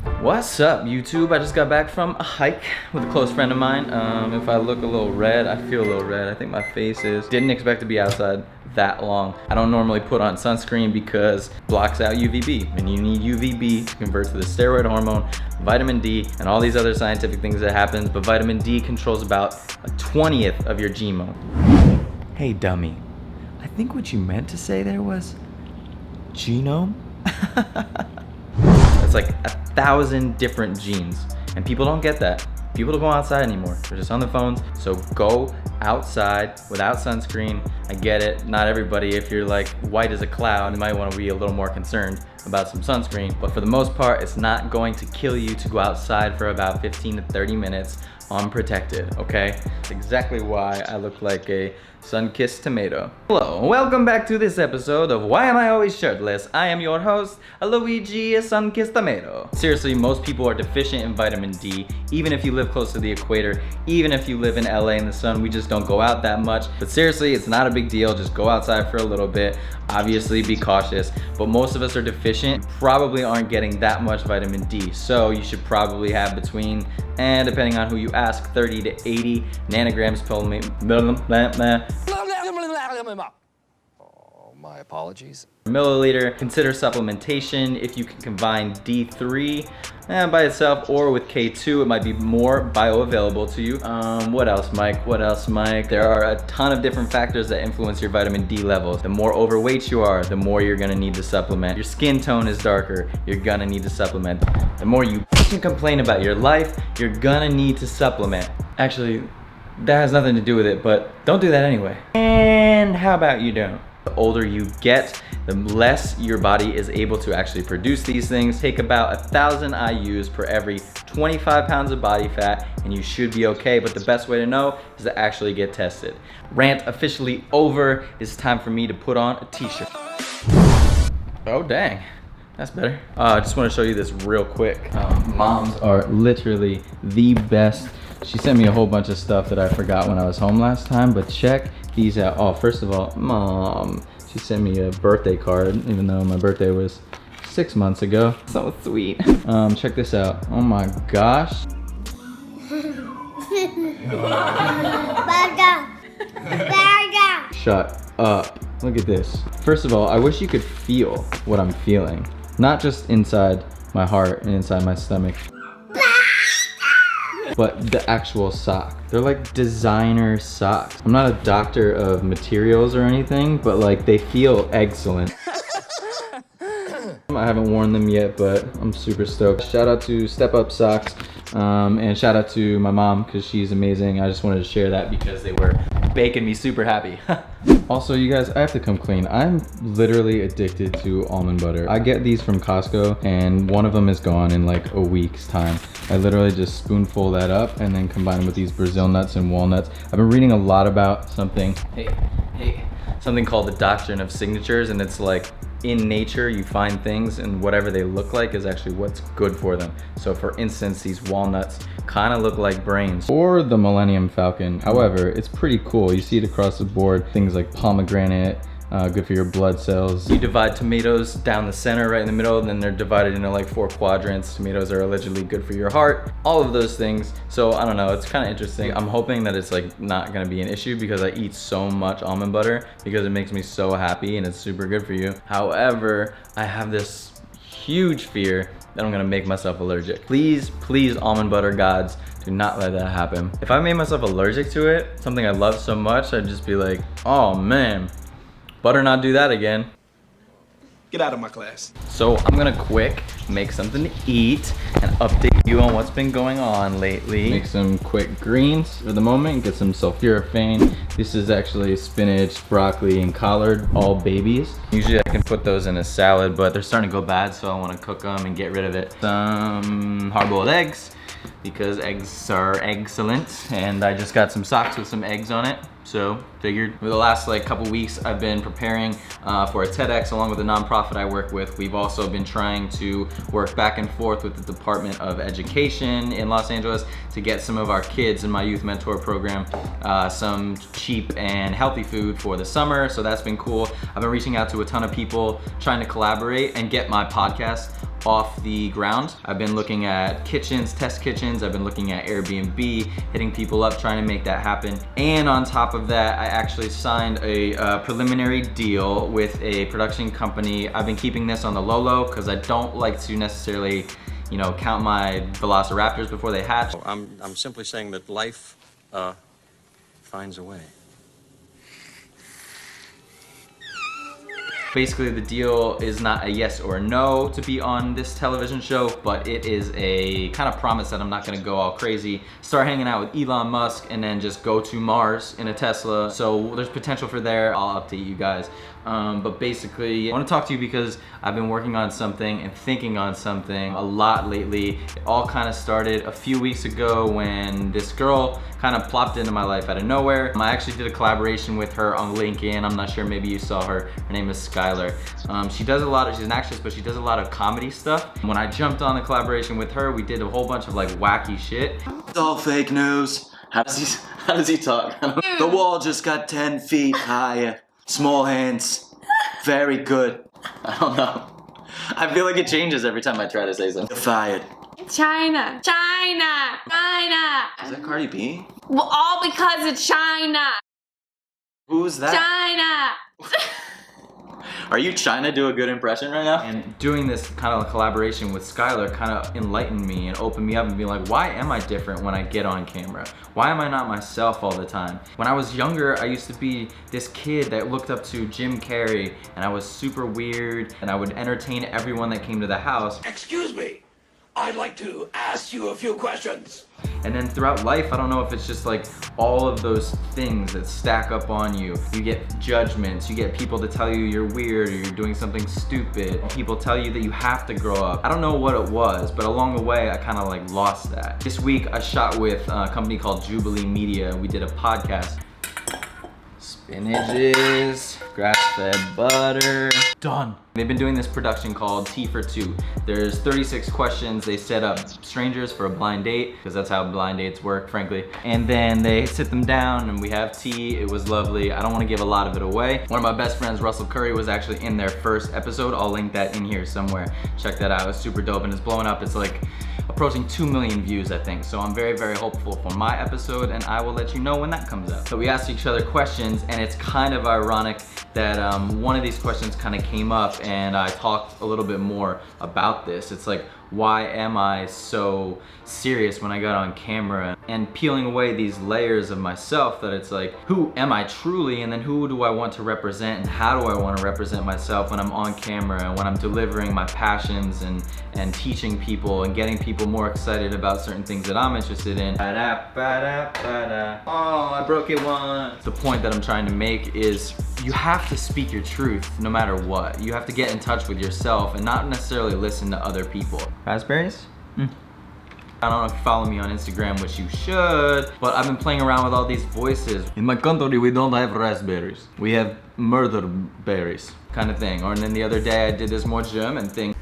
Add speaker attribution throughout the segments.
Speaker 1: What's up, YouTube? I just got back from a hike with a close friend of mine. If I look a little red, I feel a little red. I think my face is. Didn't expect to be outside that long. I don't normally put on sunscreen because it blocks out UVB, and you need UVB to convert to the steroid hormone, vitamin D, and all these other scientific things that happen. But vitamin D controls about a 20th of your genome. Hey, dummy. I think what you meant to say there was genome. It's like 1,000 different genes, and people don't get that. People don't go outside anymore. They're just on their phones. So go outside without sunscreen. I get it. Not everybody. If you're like white as a cloud, you might want to be a little more concerned about some sunscreen. But for the most part, it's not going to kill you to go outside for about 15 to 30 minutes unprotected, okay? That's exactly why I look like a sun-kissed tomato. Hello, welcome back to this episode of Why Am I Always Shirtless? I am your host, Luigi, a sun-kissed tomato. Seriously, most people are deficient in vitamin D, even if you live close to the equator, even if you live in LA in the sun. We just don't go out that much. But seriously, it's not a big deal. Just go outside for a little bit. Obviously, be cautious. But most of us are deficient, probably aren't getting that much vitamin D. So you should probably have between, and depending on who you ask, 30 to 80 nanograms per
Speaker 2: my apologies.
Speaker 1: milliliter. Consider supplementation if you can combine D3 by itself, or with K2 it might be more bioavailable to you. What else, Mike? What else, Mike? There are a ton of different factors that influence your vitamin D levels. The more overweight you are, the more you're gonna need to supplement. Your skin tone is darker, you're gonna need to supplement. The more you complain about your life, you're gonna need to supplement. Actually, that has nothing to do with it, but don't do that anyway. And how about you don't? The older you get, the less your body is able to actually produce these things. Take about 1,000 IUs per every 25 pounds of body fat, and you should be okay. But the best way to know is to actually get tested. Rant officially over. It's time for me to put on a t-shirt. Oh, dang. That's better. I just want to show you this real quick. Moms are literally the best. She sent me a whole bunch of stuff that I forgot when I was home last time, but check these out. Oh, first of all, Mom, she sent me a birthday card, even though my birthday was 6 months ago. So sweet. Check this out. Oh my gosh. Shut up. Look at this. First of all, I wish you could feel what I'm feeling. Not just inside my heart and inside my stomach, but the actual sock. They're like designer socks. I'm not a doctor of materials or anything, but like they feel excellent. I haven't worn them yet, but I'm super stoked. Shout out to Step Up Socks, and shout out to my mom because she's amazing. I just wanted to share that because they were making me super happy. Also, you guys, I have to come clean. I'm literally addicted to almond butter. I get these from Costco, and one of them is gone in like a week's time. I literally just spoonful that up and then combine them with these Brazil nuts and walnuts. I've been reading a lot about something, something called the doctrine of signatures, and it's like in nature you find things and whatever they look like is actually what's good for them. So for instance, these walnuts kind of look like brains, or the Millennium Falcon. However, it's pretty cool. You see it across the board. Things like pomegranate, good for your blood cells. You divide tomatoes down the center, right in the middle, and then they're divided into like 4 quadrants. Tomatoes are allegedly good for your heart, all of those things. So I don't know, it's kind of interesting. I'm hoping that it's like not gonna be an issue because I eat so much almond butter because it makes me so happy and it's super good for you. However, I have this huge fear that I'm gonna make myself allergic. Please, please, almond butter gods, do not let that happen. If I made myself allergic to it, something I love so much, I'd just be like, oh man, better not do that again.
Speaker 3: Get out of my class.
Speaker 1: So I'm gonna quick make something to eat and update you on what's been going on lately. Make some quick greens for the moment, get some sulforaphane. This is actually spinach, broccoli, and collard, all babies. Usually I can put those in a salad, but they're starting to go bad, so I wanna cook them and get rid of it. Some hard-boiled eggs, because eggs are excellent, and I just got some socks with some eggs on it. So figured for the last like couple weeks I've been preparing for a TEDx along with the nonprofit I work with. We've also been trying to work back and forth with the Department of Education in Los Angeles to get some of our kids in my youth mentor program some cheap and healthy food for the summer. So that's been cool. I've been reaching out to a ton of people trying to collaborate and get my podcast off the ground. I've been looking at kitchens, test kitchens. I've been looking at Airbnb, hitting people up, trying to make that happen. And on top of that, I actually signed a preliminary deal with a production company. I've been keeping this on the low because I don't like to necessarily, you know, count my velociraptors before they hatch.
Speaker 2: I'm simply saying that life finds a way.
Speaker 1: Basically, the deal is not a yes or a no to be on this television show, but it is a kind of promise that I'm not gonna go all crazy, start hanging out with Elon Musk, and then just go to Mars in a Tesla. So there's potential for there. I'll update you guys. But basically, I wanna talk to you because I've been working on something and thinking on something a lot lately. It all kind of started a few weeks ago when this girl kind of plopped into my life out of nowhere. I actually did a collaboration with her on LinkedIn. I'm not sure, maybe you saw her. Her name is SKYLER. She does a lot of, she's an actress, but she does a lot of comedy stuff. When I jumped on the collaboration with her, we did a whole bunch of like wacky shit.
Speaker 4: It's all fake news. How does he talk? The wall just got 10 feet higher. Small hands. Very good.
Speaker 1: I don't know. I feel like it changes every time I try to say something.
Speaker 4: You're fired.
Speaker 5: China. China. China.
Speaker 4: Is that Cardi B?
Speaker 5: Well, all because of China.
Speaker 4: Who's that?
Speaker 5: China.
Speaker 1: Are you trying to do a good impression right now? And doing this kind of collaboration with SKYLER kind of enlightened me and opened me up and be like, why am I different when I get on camera? Why am I not myself all the time? When I was younger, I used to be this kid that looked up to Jim Carrey, and I was super weird, and I would entertain everyone that came to the house.
Speaker 6: Excuse me, I'd like to ask you a few questions.
Speaker 1: And then throughout life, I don't know if it's just like all of those things that stack up on you. You get judgments, you get people to tell you you're weird or you're doing something stupid. People tell you that you have to grow up. I don't know what it was, but along the way, I kind of like lost that. This week, I shot with a company called JUBILEE Media. We did a podcast. Spinaches, grass-fed butter, done. They've been doing this production called Tea for Two. There's 36 questions. They set up strangers for a blind date, because that's how blind dates work, frankly. And then they sit them down and we have tea. It was lovely. I don't want to give a lot of it away. One of my best friends, Russell Curry, was actually in their first episode. I'll link that in here somewhere. Check that out. It's super dope and it's blowing up. It's like approaching 2 million views, I think. So I'm very, very hopeful for my episode, and I will let you know when that comes out. So we asked each other questions, and it's kind of ironic that one of these questions kind of came up and I talked a little bit more about this. It's like, why am I so serious when I got on camera? And peeling away these layers of myself, that it's like, who am I truly, and then who do I want to represent, and how do I want to represent myself when I'm on camera and when I'm delivering my passions and teaching people and getting people more excited about certain things that I'm interested in. Oh, I broke it once. The point that I'm trying to make is you have to speak your truth no matter what. You have to get in touch with yourself and not necessarily listen to other people. Raspberries? I don't know if you follow me on Instagram, which you should, but I've been playing around with all these voices. In my country, we don't have raspberries. We have murder berries, kind of thing. Or then the other day, I did this more German thing.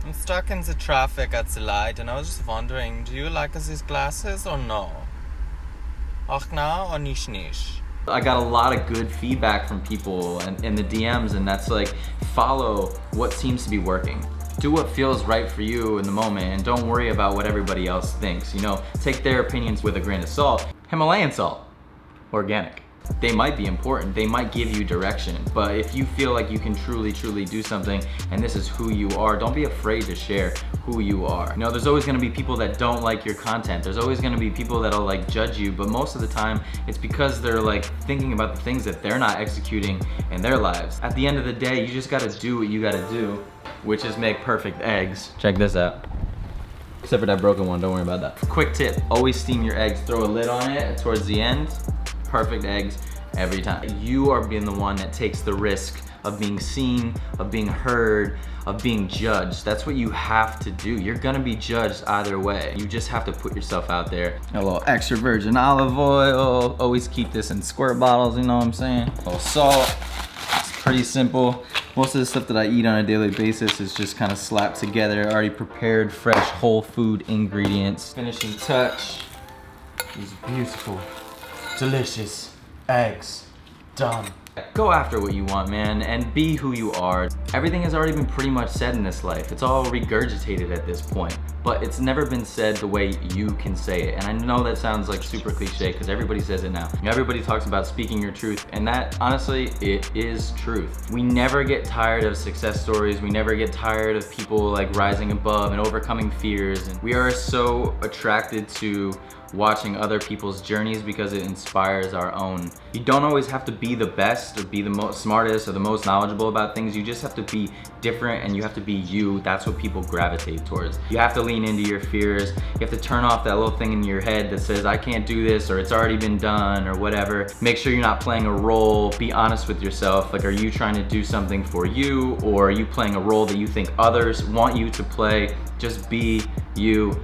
Speaker 7: I'm stuck in the traffic at the light, and I was just wondering, do you like these glasses or no? Ach na or nicht nicht?
Speaker 1: I got a lot of good feedback from people and in the DMs, and that's like, follow what seems to be working. Do what feels right for you in the moment, and don't worry about what everybody else thinks. You know, take their opinions with a grain of salt. Himalayan salt, organic. They might be important, they might give you direction, but if you feel like you can truly do something and this is who you are, don't be afraid to share who you are. You know, there's always gonna be people that don't like your content. There's always gonna be people that'll like judge you, but most of the time it's because they're like thinking about the things that they're not executing in their lives. At the end of the day, you just gotta do what you gotta do, which is make perfect eggs. Check this out. Except for that broken one, don't worry about that. Quick tip, always steam your eggs. Throw a lid on it towards the end. Perfect eggs every time. You are being the one that takes the risk of being seen, of being heard, of being judged. That's what you have to do. You're gonna be judged either way. You just have to put yourself out there. A little extra virgin olive oil. Always keep this in squirt bottles, you know what I'm saying? A little salt. It's pretty simple. Most of the stuff that I eat on a daily basis is just kind of slapped together, already prepared, fresh, whole food ingredients. Finishing touch. These beautiful, delicious eggs. Done. Go after what you want, man, and be who you are. Everything has already been pretty much said in this life. It's all regurgitated at this point, but it's never been said the way you can say it. And I know that sounds like super cliche because everybody says it now. Everybody talks about speaking your truth, and that, honestly, it is truth. We never get tired of success stories. We never get tired of people like rising above and overcoming fears. And we are so attracted to watching other people's journeys because it inspires our own. You don't always have to be the best or be the most smartest or the most knowledgeable about things. You just have to be different and you have to be you. That's what people gravitate towards. You have to lean into your fears. You have to turn off that little thing in your head that says, I can't do this, or it's already been done, or whatever. Make sure you're not playing a role. Be honest with yourself. Like, are you trying to do something for you, or are you playing a role that you think others want you to play? Just be you.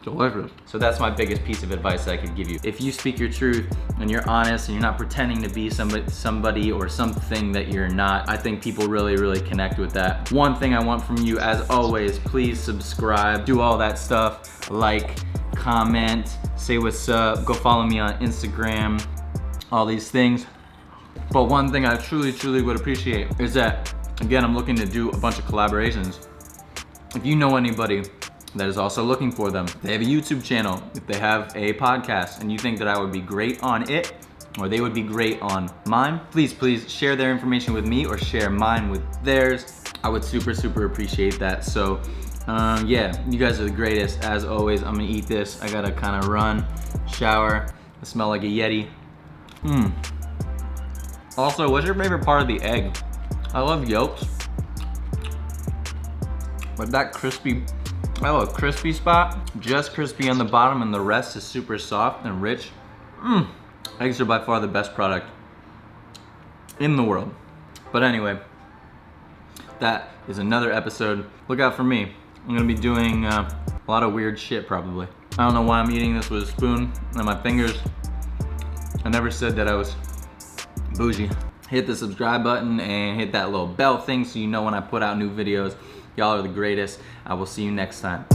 Speaker 1: Delicious. So that's my biggest piece of advice I could give you. If you speak your truth and you're honest and you're not pretending to be somebody or something that you're not, I think people really connect with that. One thing I want from you, as always, please subscribe, do all that stuff, like, comment, say what's up, go follow me on Instagram, all these things. But one thing I truly would appreciate is that, again, I'm looking to do a bunch of collaborations. If you know anybody that is also looking for them, if they have a YouTube channel, if they have a podcast, and you think that I would be great on it, or they would be great on mine, please share their information with me or share mine with theirs. I would super appreciate that. So yeah, you guys are the greatest. As always, I'm gonna eat this. I gotta kind of run, shower. I smell like a Yeti. Also, what's your favorite part of the egg? I love yolks, but that crispy, I love a crispy spot, just crispy on the bottom, and the rest is super soft and rich. Eggs are by far the best product in the world. But anyway, that is another episode. Look out for me. I'm gonna be doing a lot of weird shit probably. I don't know why I'm eating this with a spoon and my fingers. I never said that I was bougie. Hit the subscribe button and hit that little bell thing so you know when I put out new videos. Y'all are the greatest. I will see you next time.